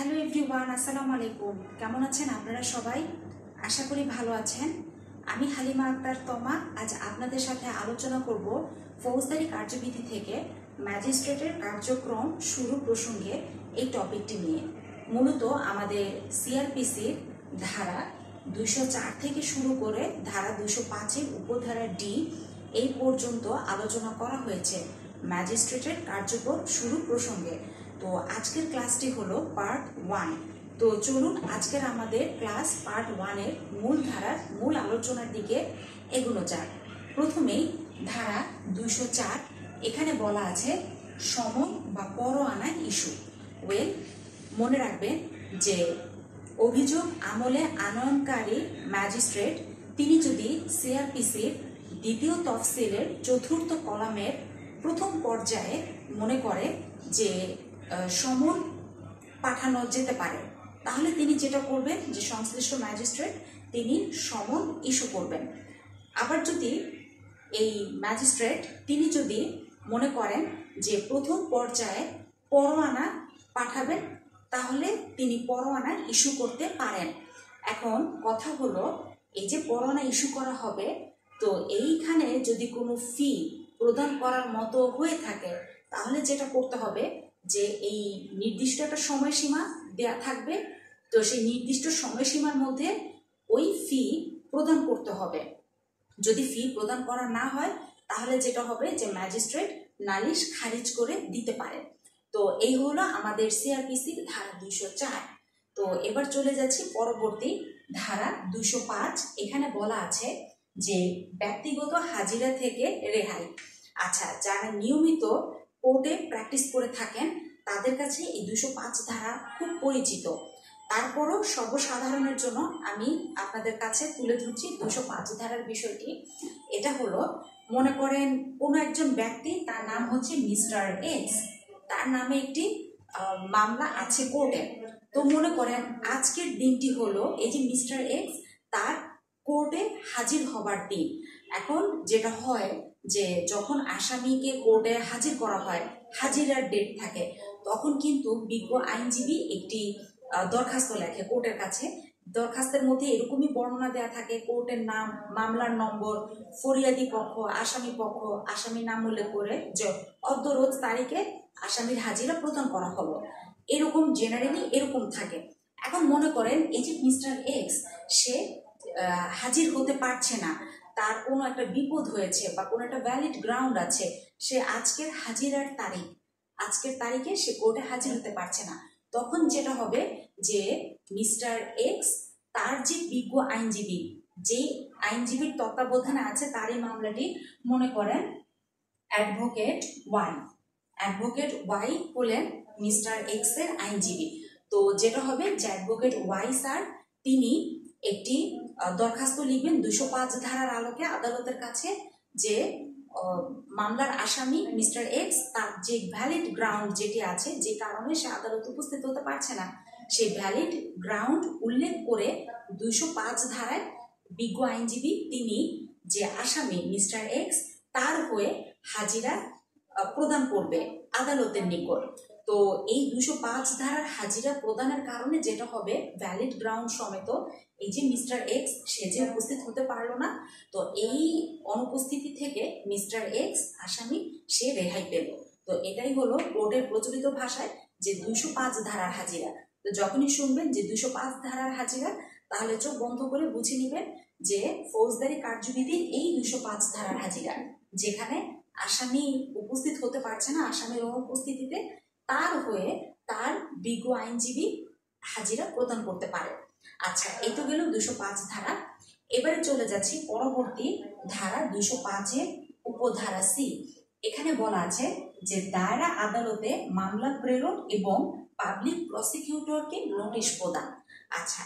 Hello everyone, আসসালামু আলাইকুম। কেমন আছেন আপনারা সবাই? আশা করি ভালো আছেন। আমি হালিমা আক্তার তমা আজ আপনাদের সাথে আলোচনা করব ফৌজদারি কার্যবিধি থেকে ম্যাজিস্ট্রেটের কার্যক্রম শুরু প্রসঙ্গে এই টপিকটি নিয়ে। মূলত আমাদের সিআরপিসির ধারা 204 থেকে শুরু করে ধারা 205-এর উপধারা ডি এই পর্যন্ত আলোচনা করা হয়েছে ম্যাজিস্ট্রেটের কার্যক্রম শুরু প্রসঙ্গে। তো আজকের ক্লাসটি হলো পার্ট 1। তো চলুন আজকের আমাদের ক্লাস পার্ট 1-এর মূল ধারার মূল আলোচনার দিকে এগোনো যাক। প্রথমেই ধারা 204, এখানে বলা আছে সমন বা পরোয়ানা ইস্যু। মনে রাখবেন যে অভিযোগ আমলে আনয়নকারী ম্যাজিস্ট্রেট তিনি যদি সিআরপিসির দ্বিতীয় তফসিলের চতুর্থ কলামের প্রথম পর্যায়ে মনে করে যে সমন পাঠানো যেতে পারে, তাহলে তিনি যেটা করবেন যে সংশ্লিষ্ট ম্যাজিস্ট্রেট তিনি সমন ইস্যু করবেন। আবার যদি এই ম্যাজিস্ট্রেট তিনি যদি মনে করেন যে প্রথম পর্যায়ে পরোয়ানা পাঠাবেন, তাহলে তিনি পরোয়ানা ইস্যু করতে পারেন। এখন কথা হলো, এই যে পরোয়ানা ইস্যু করা হবে, তো এইখানে যদি কোনো ফি প্রদান করার মতো হয়ে থাকে, তাহলে যেটা করতে হবে যে এই নির্দিষ্ট একটা সময়সীমা দেয়া থাকবে। তো সেই নির্দিষ্ট সময়সীমার মধ্যে ওই ফি প্রদান করতে হবে। যদি ফি প্রদান করা না হয়, তাহলে যেটা হবে যে ম্যাজিস্ট্রেট নালিশ খারিজ করে দিতে পারে। তো এই হলো আমাদের সিআরপিসির ধারা 204। তো এবার চলে যাচ্ছি পরবর্তী ধারা 205। এখানে বলা আছে যে ব্যক্তিগত হাজিরা থেকে রেহাই। আচ্ছা, যারা নিয়মিত কোর্টে প্র্যাকটিস করে থাকেন তাদের কাছে এই 205 ধারা খুব পরিচিত। তারপরও সর্বসাধারণের জন্য আমি আপনাদের কাছে তুলে ধরছি 205 ধারার বিষয়টি। এটা হলো, মনে করেন কোনো একজন ব্যক্তি, তার নাম হচ্ছে মিস্টার এক্স, তার নামে একটি মামলা আছে কোর্টে। তো মনে করেন আজকের দিনটি হলো এই যে মিস্টার এক্স তার কোর্টে হাজির হবার দিন। এখন যেটা হয় যে যখন আসামিকে কোর্টে হাজির করা হয়, হাজিরার ডেট থাকে, তখন কিন্তু বিজ্ঞ আইনজীবী একটি দরখাস্ত লেখে কোর্টের কাছে। দরখাস্তের মধ্যে এরকমই বর্ণনা দেওয়া থাকে কোর্টের নাম, মামলার নম্বর, ফরিয়াদি পক্ষ, আসামি পক্ষ, আসামির নাম উল্লেখ করে যে অদ্য রোজ তারিখে আসামির হাজিরা প্রদান করা হলো। এরকম জেনারেলি এরকম থাকে। এখন মনে করেন এই যে মিস্টার এক্স সে হাজির হতে পারছে না, তার কোনো একটা বিপদ হয়েছে বা কোনো একটা ভ্যালিড গ্রাউন্ড আছে, সে আজকের তারিখে সে কোর্টে হাজির হতে পারছে না। তখন যেটা হবে যে মিস্টার এক্স তার যে বিজ্ঞ আইনজীবী, যে আইনজীবীর তত্ত্বাবধানে আছে তার এই মামলাটি, মনে করেন অ্যাডভোকেট ওয়াই হলেন মিস্টার এক্স এর আইনজীবী। তো যেটা হবে যে অ্যাডভোকেট ওয়াই স্যার তিনি একটি দরখাস্ত লিখবেন 205 ধারার আলোকে আদালতের কাছে যে মামলার আসামি মিস্টার এক্স তার যে ভ্যালিড গ্রাউন্ড যেটি আছে, যে কারণে সে আদালতে উপস্থিত হতে পারছে না, সেই ভ্যালিড গ্রাউন্ড উল্লেখ করে 205 ধারায় বিজ্ঞ আইনজীবী তিনি যে আসামি মিস্টার এক্স তার হয়ে হাজিরা প্রদান করবে আদালতের নিকট। তো এই 205 ধারার হাজিরা প্রদানের কারণে যেটা হবে, ভ্যালিড গ্রাউন্ড সমেত এই যে মিস্টার এক্স সে যে উপস্থিত হতে পারলো না, তো এই অনুপস্থিতি থেকে মিস্টার এক্স আসামি সে রেহাই পেল। তো এটাই হলো কোর্টের প্রচলিত ভাষায় যে 205 ধারার হাজিরা। তো যখনই শুনবেন যে 205 ধারার হাজিরা, তাহলে চোখ বন্ধ করে বুঝে নেবেন যে ফৌজদারি কার্যবিধির এই 205 ধারার হাজিরা, যেখানে আসামি উপস্থিত হতে পারছে না, আসামির অনুপস্থিতিতে তার হয়ে তার বিজ্ঞ আইনজীবী হাজিরা প্রদান করতে পারে। আচ্ছা, এই তো গেল 205 ধারা। এবারে চলে যাচ্ছি পরবর্তী ধারা 205-এর উপধারা সি। এখানে বলা আছে যে দায়রা আদালতে মামলা প্রেরণ এবং পাবলিক প্রসিকিউটরকে নোটিশ প্রদান। আচ্ছা,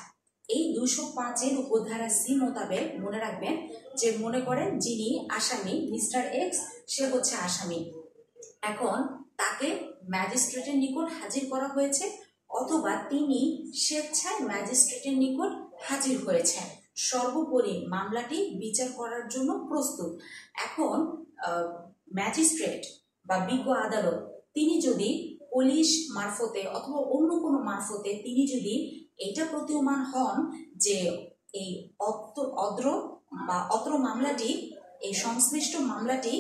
এই 205-এর উপধারা সি মোতাবেক মনে রাখবেন যে মনে করেন যিনি আসামি মিস্টার এক্স সে হচ্ছে আসামি, এখন তাকে ম্যাজিস্ট্রেটের নিকট হাজির করা হয়েছে অথবা তিনি স্বেচ্ছায় ম্যাজিস্ট্রেটের নিকট হাজির হয়েছেন, সর্বোপরি মামলাটি বিচার করার জন্য প্রস্তুত। এখন ম্যাজিস্ট্রেট বা বিজ্ঞ আদালত তিনি যদি পুলিশ মারফতে অথবা অন্য কোনো মারফতে তিনি যদি এটা প্রতীয়মান হন যে এই অত্র মামলাটি, এই সংশ্লিষ্ট মামলাটি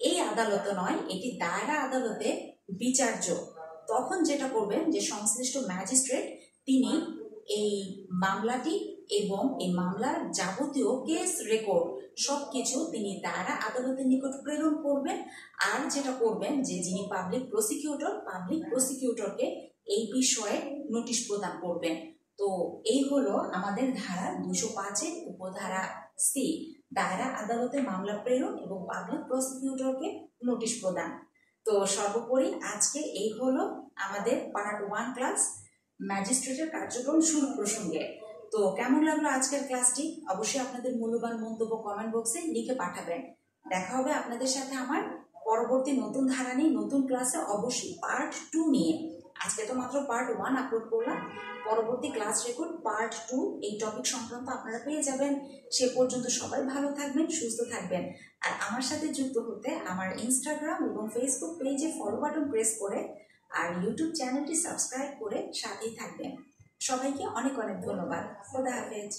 এই আদালতে নয়, এটি দায়রা আদালতে বিচার্য, তখন যেটা করবেন যে সংশ্লিষ্ট ম্যাজিস্ট্রেট তিনি এই মামলাটি এবং এই মামলার যাবতীয় কেস রেকর্ড সবকিছু তিনি দায়রা আদালতের নিকট প্রেরণ করবেন। আর যেটা করবেন যে যিনি পাবলিক প্রসিকিউটরকে এই বিষয়ে নোটিশ প্রদান করবেন। তো এই হলো আমাদের ধারা 205-এর উপধারা সি, দায়রা আদালতে মামলা প্রেরণ এবং পাবলিক প্রসিকিউটরকে নোটিশ প্রদান। তো সর্বোপরি আজকে এই হলো আমাদের পার্ট 1 ক্লাস ম্যাজিস্ট্রেটের কার্যক্রম শুরু প্রসঙ্গে। তো কেমন লাগলো আজকের ক্লাসটি? অবশ্যই আপনাদের মূল্যবান মন্তব্য কমেন্ট বক্সে লিখে পাঠাবেন। দেখা হবে আপনাদের সাথে আমার পরবর্তী নতুন ধারা নিয়ে, নতুন ক্লাসে, অবশ্যই পার্ট 2 নিয়ে। আজকে তো মাত্র পার্ট 1 আপলোড করলাম, পরবর্তী ক্লাস রেকর্ড পার্ট 2 এই টপিক সংক্রান্ত আপনারা পেয়ে যাবেন। সে পর্যন্ত সবাই ভালো থাকবেন, সুস্থ থাকবেন। আর আমার সাথে যুক্ত হতে আমার ইনস্টাগ্রাম এবং ফেসবুক পেজে ফলো বাটন প্রেস করে আর ইউটিউব চ্যানেলটি সাবস্ক্রাইব করে সাথেই থাকবেন। সবাইকে অনেক অনেক ধন্যবাদ। খোদা হাফেজ।